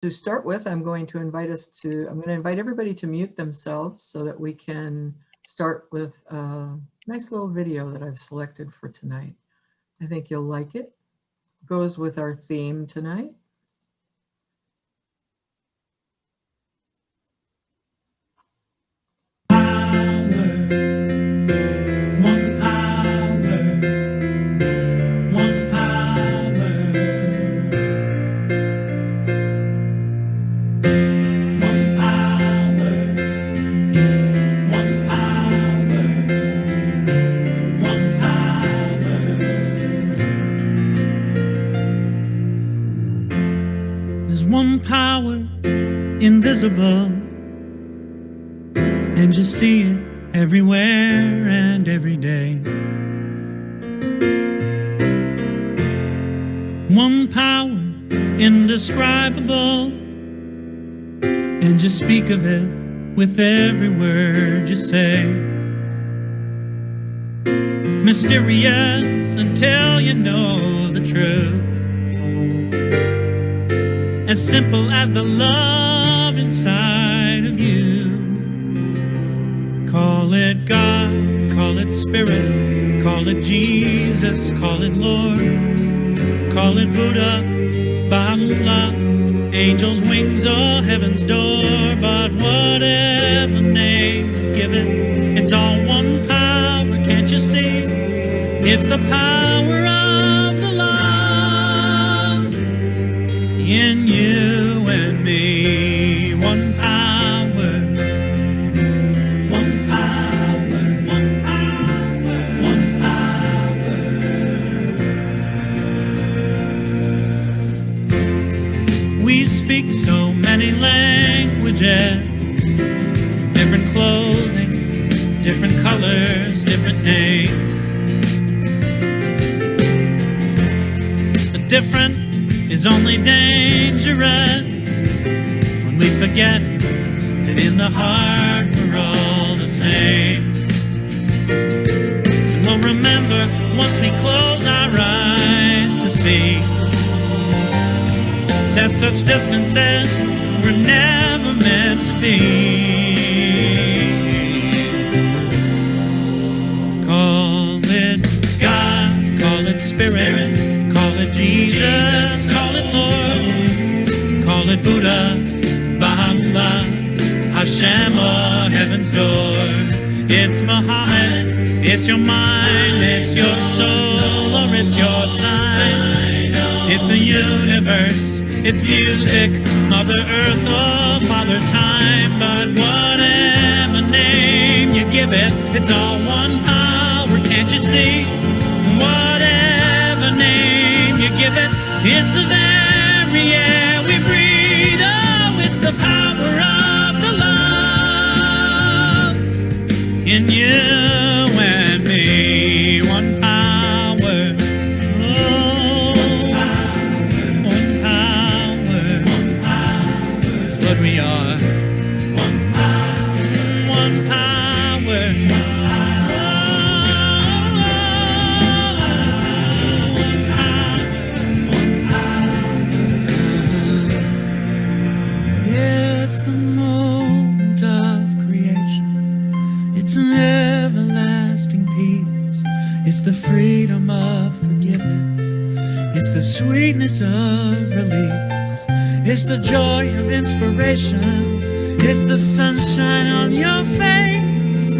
To start with, I'm going to invite everybody to mute themselves so that we can start with a nice little video that I've selected for tonight. I think you'll like it. It goes with our theme tonight. One power, invisible, and you see it everywhere and every day. One power, indescribable, and you speak of it with every word you say. Mysterious until you know the truth. As simple as the love inside of you. Call it God, call it Spirit, call it Jesus, call it Lord, call it Buddha, Baha'u'llah, angels' wings or heaven's door. But whatever name you give it, it's all one power, can't you see? It's the power of the love in you and me. One power, one power, one power, one power. We speak so many languages, different clothing, different colors, different names. The different is only dangerous when we forget that in the heart we're all the same. And we'll remember once we close our eyes to see that such distances were never meant to be. Call it God, call it Spirit, call it Jesus, call it Lord, call it Buddha, Baha'u'llah, Hashem or heaven's door. It's Muhammad, it's your mind, it's your soul, or it's your sign. It's the universe, it's music, Mother Earth or Father Time. But whatever name you give it, it's all one power, can't you see? Whatever name you give it, it's the very air we breathe. Oh, it's the power of the love in you and me. One power, oh, one power is what we are. One power, one power. It's the freedom of forgiveness. It's the sweetness of release. It's the joy of inspiration. It's the sunshine on your face.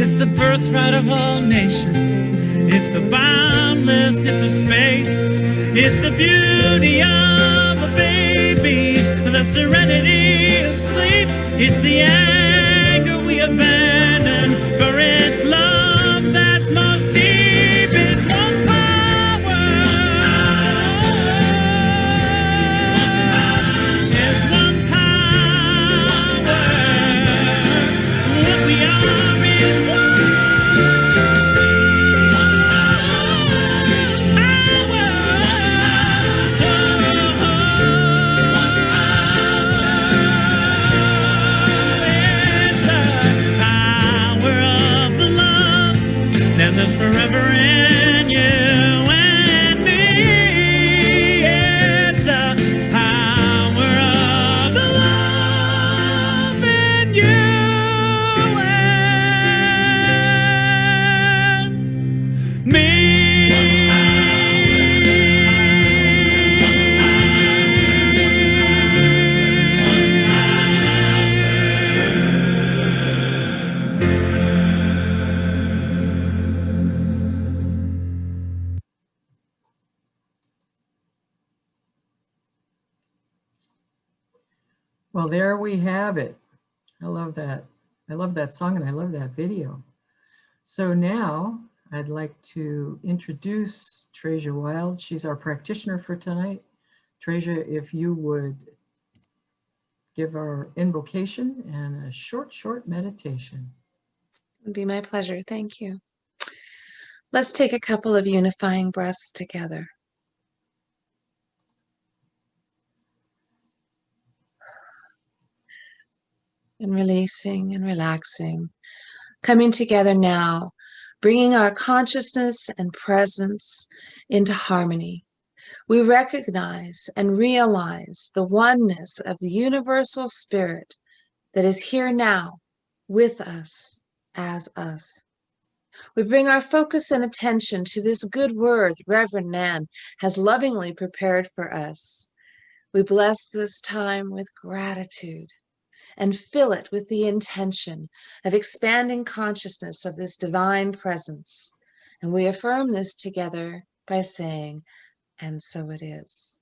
It's the birthright of all nations. It's the boundlessness of space. It's the beauty of a baby, the serenity of sleep. It's the anger we abandon for its love that's most deep. It's one power. It's one power. What we are is one power. Yeah. Well, there we have it. I love that. I love that song and I love that video. So now I'd like to introduce Treasure Wild. She's our practitioner for tonight. Treasure, if you would give our invocation and a short meditation. It would be my pleasure. Thank you. Let's take a couple of unifying breaths together. And releasing and relaxing. Coming together now, bringing our consciousness and presence into harmony. We recognize and realize the oneness of the universal spirit that is here now with us as us. We bring our focus and attention to this good word Reverend Nan has lovingly prepared for us. We bless this time with gratitude and fill it with the intention of expanding consciousness of this divine presence. And we affirm this together by saying, and so it is.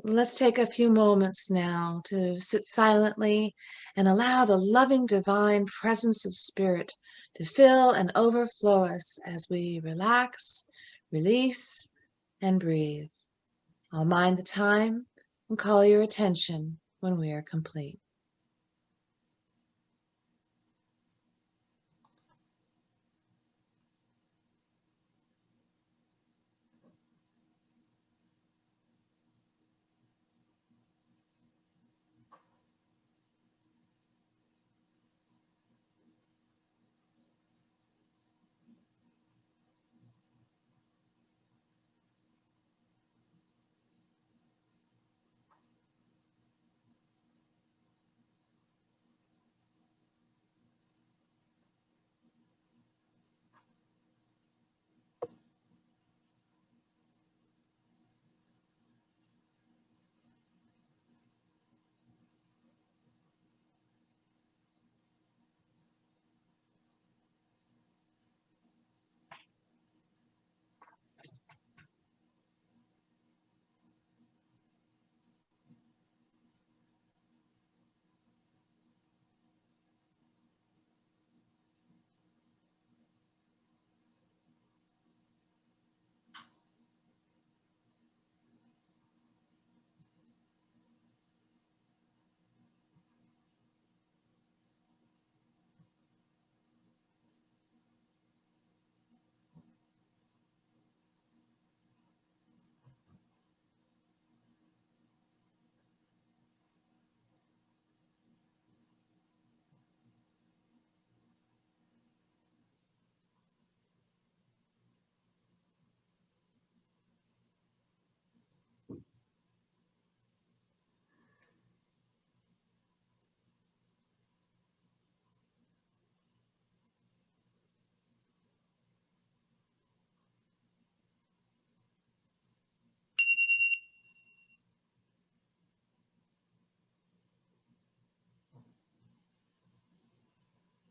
Let's take a few moments now to sit silently and allow the loving divine presence of spirit to fill and overflow us as we relax, release, and breathe. I'll mind the time and call your attention when we are complete.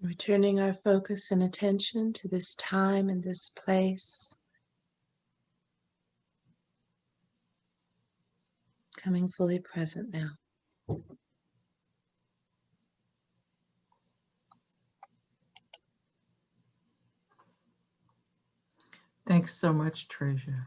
Returning our focus and attention to this time and this place. Coming fully present now. Thanks so much, Treasure.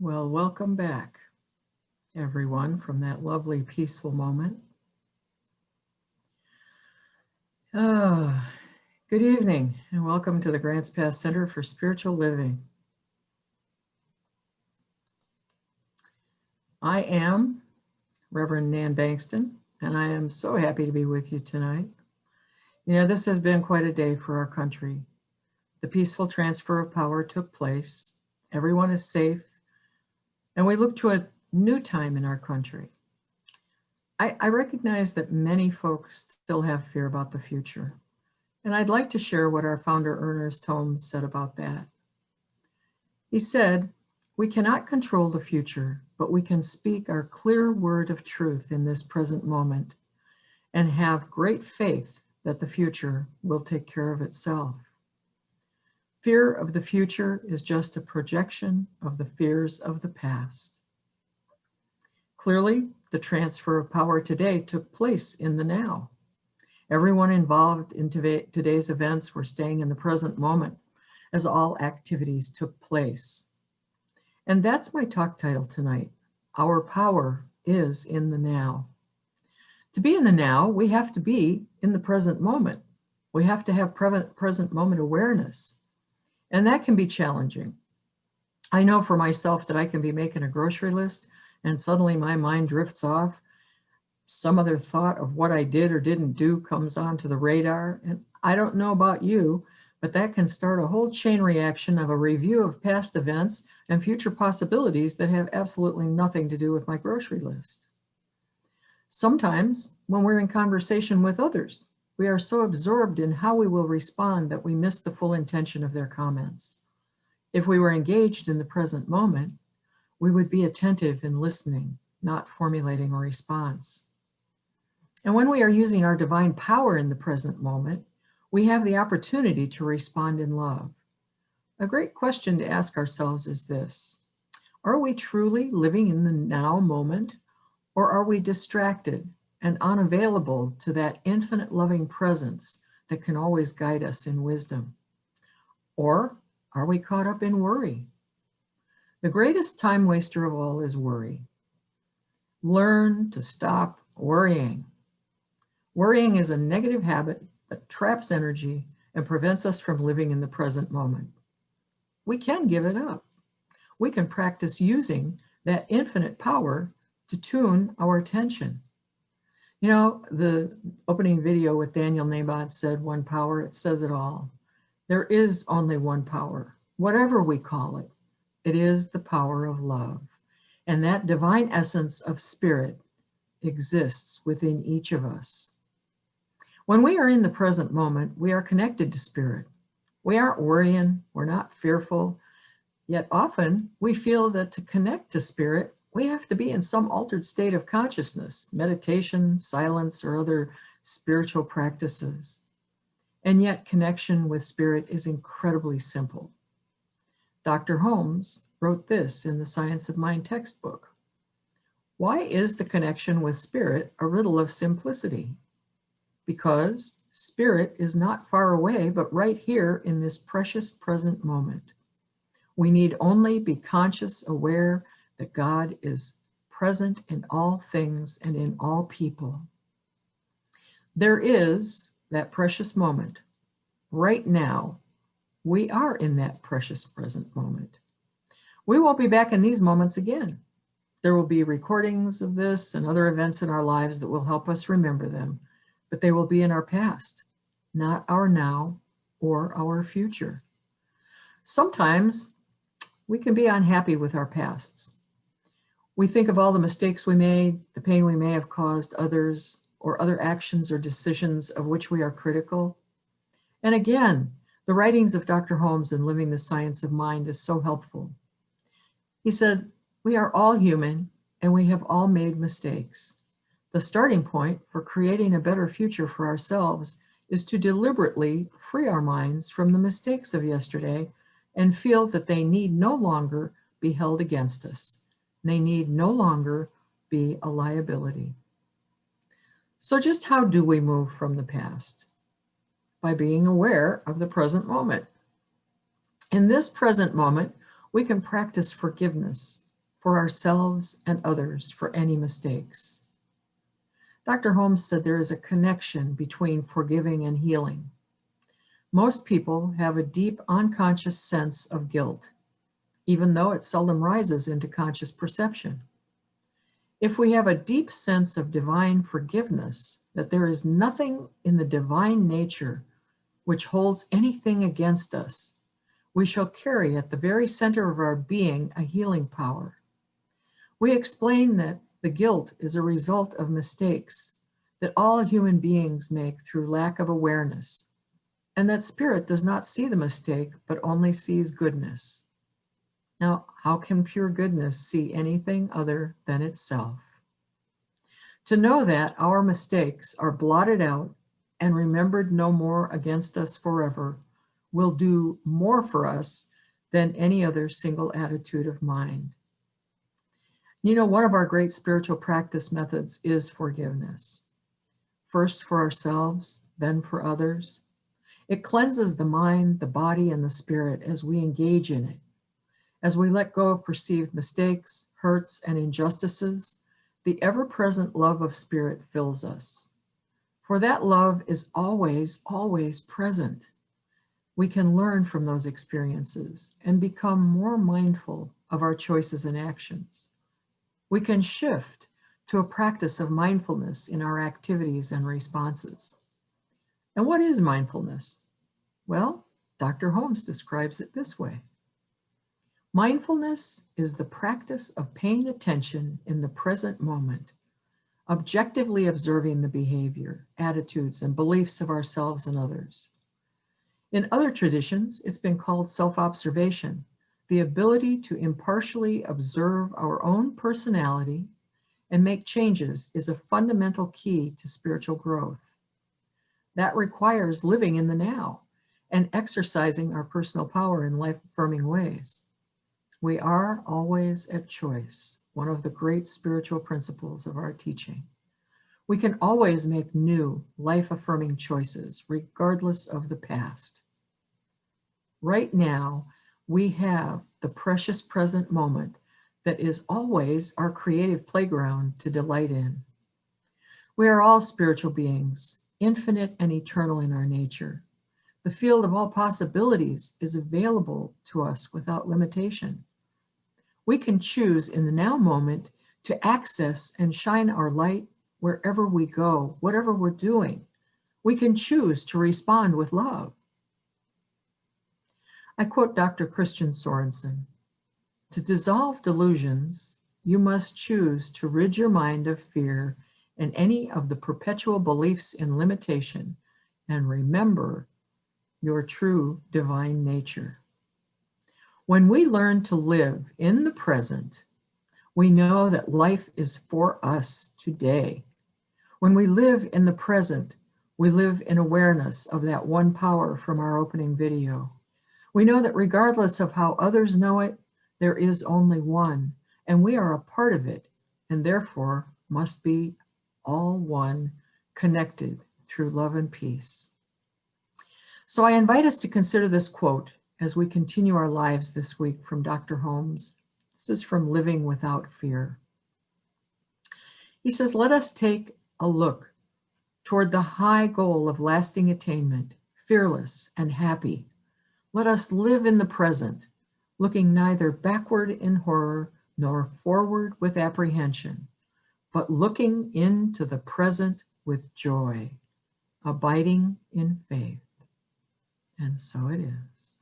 Well, welcome back, everyone, from that lovely, peaceful moment. Good evening, and welcome to the Grants Pass Center for Spiritual Living. I am Reverend Nan Bankston, and I am so happy to be with you tonight. You know, this has been quite a day for our country. The peaceful transfer of power took place. Everyone is safe. And we look to a new time in our country. I recognize that many folks still have fear about the future. And I'd like to share what our founder Ernest Holmes said about that. He said, "We cannot control the future, but we can speak our clear word of truth in this present moment and have great faith that the future will take care of itself. Fear of the future is just a projection of the fears of the past." Clearly, the transfer of power today took place in the now. Everyone involved in today's events were staying in the present moment as all activities took place. And that's my talk title tonight. Our power is in the now. To be in the now, we have to be in the present moment. We have to have present moment awareness. And that can be challenging. I know for myself that I can be making a grocery list and suddenly my mind drifts off. Some other thought of what I did or didn't do comes onto the radar. And I don't know about you, but that can start a whole chain reaction of a review of past events and future possibilities that have absolutely nothing to do with my grocery list. Sometimes when we're in conversation with others, we are so absorbed in how we will respond that we miss the full intention of their comments. If we were engaged in the present moment, we would be attentive in listening, not formulating a response. And when we are using our divine power in the present moment, we have the opportunity to respond in love. A great question to ask ourselves is this: are we truly living in the now moment, or are we distracted and unavailable to that infinite loving presence that can always guide us in wisdom? Or are we caught up in worry? The greatest time waster of all is worry. Learn to stop worrying. Worrying is a negative habit that traps energy and prevents us from living in the present moment. We can give it up. We can practice using that infinite power to tune our attention. You know, the opening video with Daniel Nabot said, "One power, it says it all." There is only one power, whatever we call it. It is the power of love. And that divine essence of spirit exists within each of us. When we are in the present moment, we are connected to spirit. We aren't worrying, we're not fearful, yet often we feel that to connect to spirit, we have to be in some altered state of consciousness, meditation, silence, or other spiritual practices. And yet connection with spirit is incredibly simple. Dr. Holmes wrote this in the Science of Mind textbook. Why is the connection with spirit a riddle of simplicity? Because spirit is not far away, but right here in this precious present moment. We need only be conscious, aware that God is present in all things and in all people. There is that precious moment. Right now, we are in that precious present moment. We won't be back in these moments again. There will be recordings of this and other events in our lives that will help us remember them, but they will be in our past, not our now or our future. Sometimes we can be unhappy with our pasts. We think of all the mistakes we made, the pain we may have caused others, or other actions or decisions of which we are critical. And again, the writings of Dr. Holmes in Living the Science of Mind is so helpful. He said, "We are all human and we have all made mistakes. The starting point for creating a better future for ourselves is to deliberately free our minds from the mistakes of yesterday and feel that they need no longer be held against us. They need no longer be a liability." So just how do we move from the past? By being aware of the present moment. In this present moment, we can practice forgiveness for ourselves and others for any mistakes. Dr. Holmes said there is a connection between forgiving and healing. Most people have a deep unconscious sense of guilt, even though it seldom rises into conscious perception. If we have a deep sense of divine forgiveness, that there is nothing in the divine nature which holds anything against us, we shall carry at the very center of our being a healing power. We explain that the guilt is a result of mistakes that all human beings make through lack of awareness, and that spirit does not see the mistake, but only sees goodness. Now, how can pure goodness see anything other than itself? To know that our mistakes are blotted out and remembered no more against us forever will do more for us than any other single attitude of mind. You know, one of our great spiritual practice methods is forgiveness. First for ourselves, then for others. It cleanses the mind, the body, and the spirit as we engage in it. As we let go of perceived mistakes, hurts, and injustices, the ever-present love of spirit fills us. For that love is always, always present. We can learn from those experiences and become more mindful of our choices and actions. We can shift to a practice of mindfulness in our activities and responses. And what is mindfulness? Well, Dr. Holmes describes it this way. Mindfulness is the practice of paying attention in the present moment, objectively observing the behavior, attitudes, and beliefs of ourselves and others. In other traditions, it's been called self-observation, the ability to impartially observe our own personality and make changes is a fundamental key to spiritual growth. That requires living in the now and exercising our personal power in life-affirming ways. We are always at choice, one of the great spiritual principles of our teaching. We can always make new, life-affirming choices, regardless of the past. Right now, we have the precious present moment that is always our creative playground to delight in. We are all spiritual beings, infinite and eternal in our nature. The field of all possibilities is available to us without limitation. We can choose in the now moment to access and shine our light wherever we go, whatever we're doing. We can choose to respond with love. I quote Dr. Christian Sorensen, "To dissolve delusions, you must choose to rid your mind of fear and any of the perpetual beliefs in limitation, and remember your true divine nature." When we learn to live in the present, we know that life is for us today. When we live in the present, we live in awareness of that one power from our opening video. We know that regardless of how others know it, there is only one, and we are a part of it, and therefore must be all one, connected through love and peace. So I invite us to consider this quote as we continue our lives this week from Dr. Holmes. This is from Living Without Fear. He says, "Let us take a look toward the high goal of lasting attainment, fearless and happy. Let us live in the present, looking neither backward in horror nor forward with apprehension, but looking into the present with joy, abiding in faith." And so it is.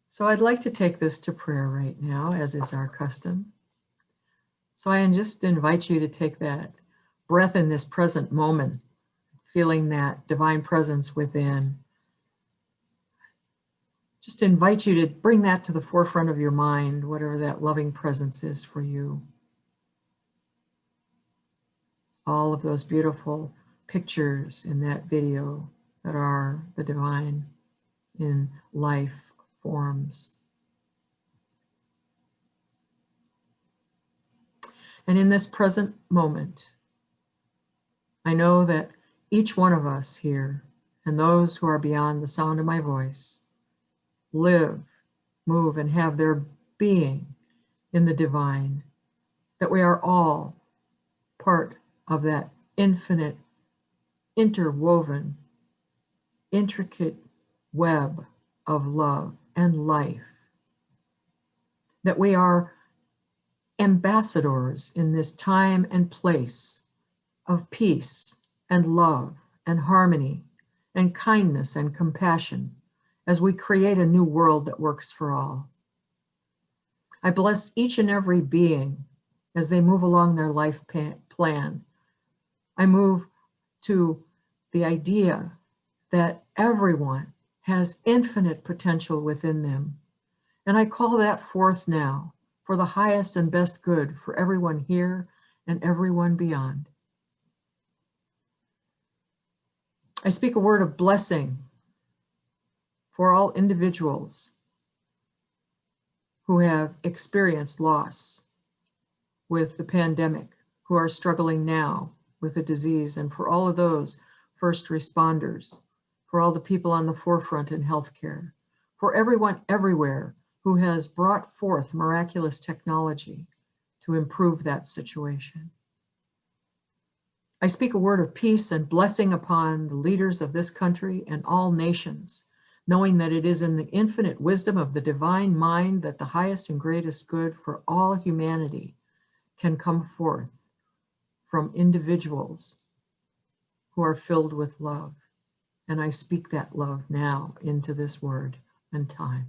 So I'd like to take this to prayer right now, as is our custom. So I just invite you to take that breath in this present moment, feeling that divine presence within. Just invite you to bring that to the forefront of your mind, whatever that loving presence is for you. All of those beautiful pictures in that video that are the divine in life forms. And in this present moment, I know that each one of us here, and those who are beyond the sound of my voice, live, move, and have their being in the divine, that we are all part of that infinite, interwoven, intricate web of love and life, that we are ambassadors in this time and place of peace and love and harmony and kindness and compassion as we create a new world that works for all. I bless each and every being as they move along their life plan. I move to the idea that everyone has infinite potential within them, And I call that forth now for the highest and best good for everyone here and everyone beyond. I speak a word of blessing for all individuals who have experienced loss with the pandemic, who are struggling now with the disease, and for all of those first responders, for all the people on the forefront in healthcare, for everyone everywhere who has brought forth miraculous technology to improve that situation. I speak a word of peace and blessing upon the leaders of this country and all nations, knowing that it is in the infinite wisdom of the divine mind that the highest and greatest good for all humanity can come forth from individuals who are filled with love. And I speak that love now into this word and time.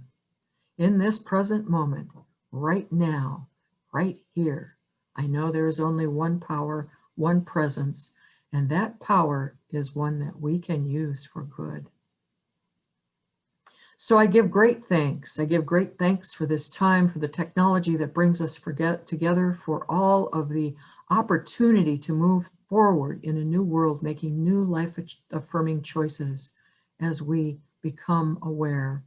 In this present moment, right now, right here, I know there is only one power, one presence, and that power is one that we can use for good. So I give great thanks. I give great thanks for this time, for the technology that brings us together, for all of the opportunity to move forward in a new world, making new life-affirming choices as we become aware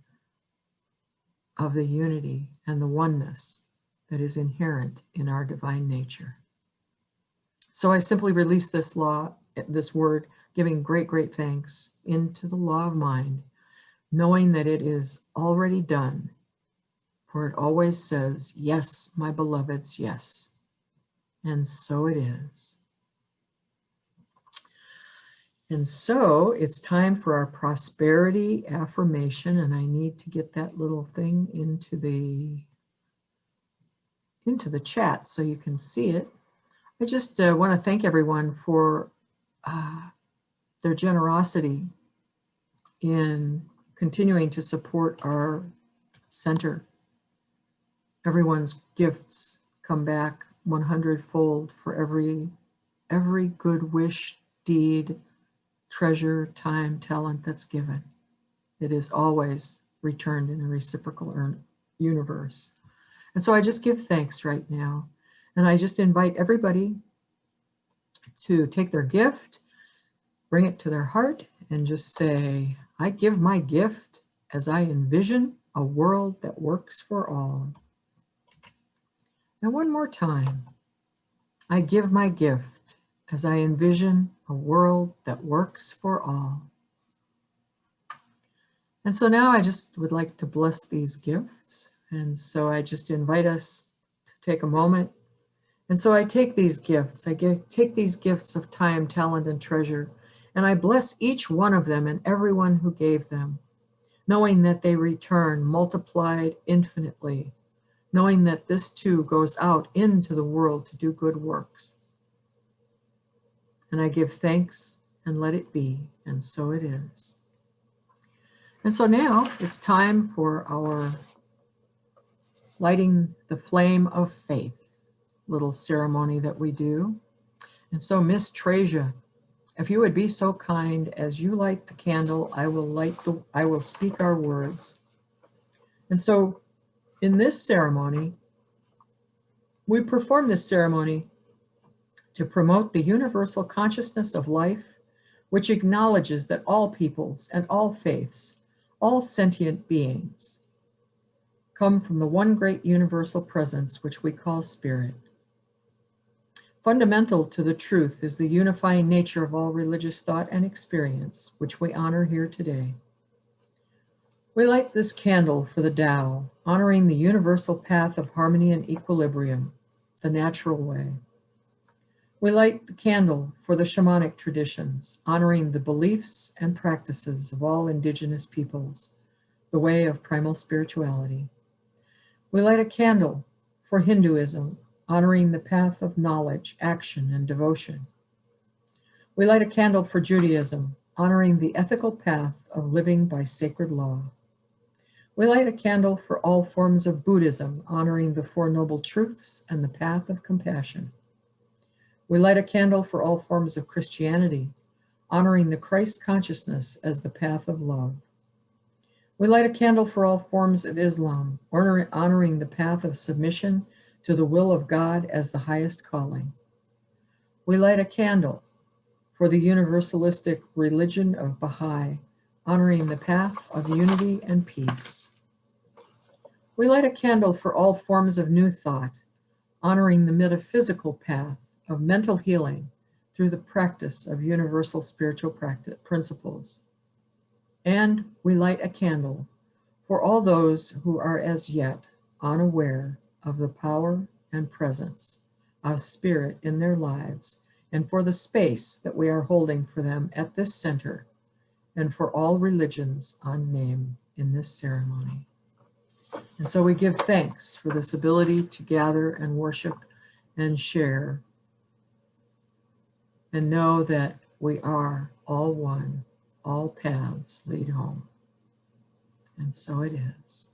of the unity and the oneness that is inherent in our divine nature. So I simply release this word, giving great, great thanks into the law of mind, knowing that it is already done, for it always says, yes, my beloveds, yes. And so it is. And so it's time for our prosperity affirmation, and I need to get that little thing into the chat so you can see it. I just want to thank everyone for their generosity in continuing to support our center. Everyone's gifts come back 100-fold for every good wish, deed, treasure, time, talent that's given. It is always returned in a reciprocal universe. And so I just give thanks right now. And I just invite everybody to take their gift, bring it to their heart, and just say, I give my gift as I envision a world that works for all. And one more time, I give my gift as I envision a world that works for all. And so now I just would like to bless these gifts. And so I just invite us to take a moment. And so I take these gifts, take these gifts of time, talent, and treasure, and I bless each one of them and everyone who gave them, knowing that they return multiplied infinitely, knowing that this too goes out into the world to do good works. And I give thanks and let it be, and so it is. And so now it's time for our lighting the flame of faith little ceremony that we do. And so Miss Trasia, if you would be so kind, as you light the candle, I will speak our words. And so in this ceremony, we perform this ceremony to promote the universal consciousness of life, which acknowledges that all peoples and all faiths, all sentient beings, come from the one great universal presence, which we call spirit. Fundamental to the truth is the unifying nature of all religious thought and experience, which we honor here today. We light this candle for the Tao, honoring the universal path of harmony and equilibrium, the natural way. We light the candle for the shamanic traditions, honoring the beliefs and practices of all indigenous peoples, the way of primal spirituality. We light a candle for Hinduism, honoring the path of knowledge, action, and devotion. We light a candle for Judaism, honoring the ethical path of living by sacred law. We light a candle for all forms of Buddhism, honoring the Four Noble Truths and the path of compassion. We light a candle for all forms of Christianity, honoring the Christ consciousness as the path of love. We light a candle for all forms of Islam, honoring the path of submission to the will of God as the highest calling. We light a candle for the universalistic religion of Baha'i, honoring the path of unity and peace. We light a candle for all forms of New Thought, honoring the metaphysical path of mental healing through the practice of universal spiritual principles. And we light a candle for all those who are as yet unaware of the power and presence of spirit in their lives, and for the space that we are holding for them at this center, and for all religions unnamed in this ceremony. And so we give thanks for this ability to gather and worship and share, and know that we are all one, all paths lead home. And so it is.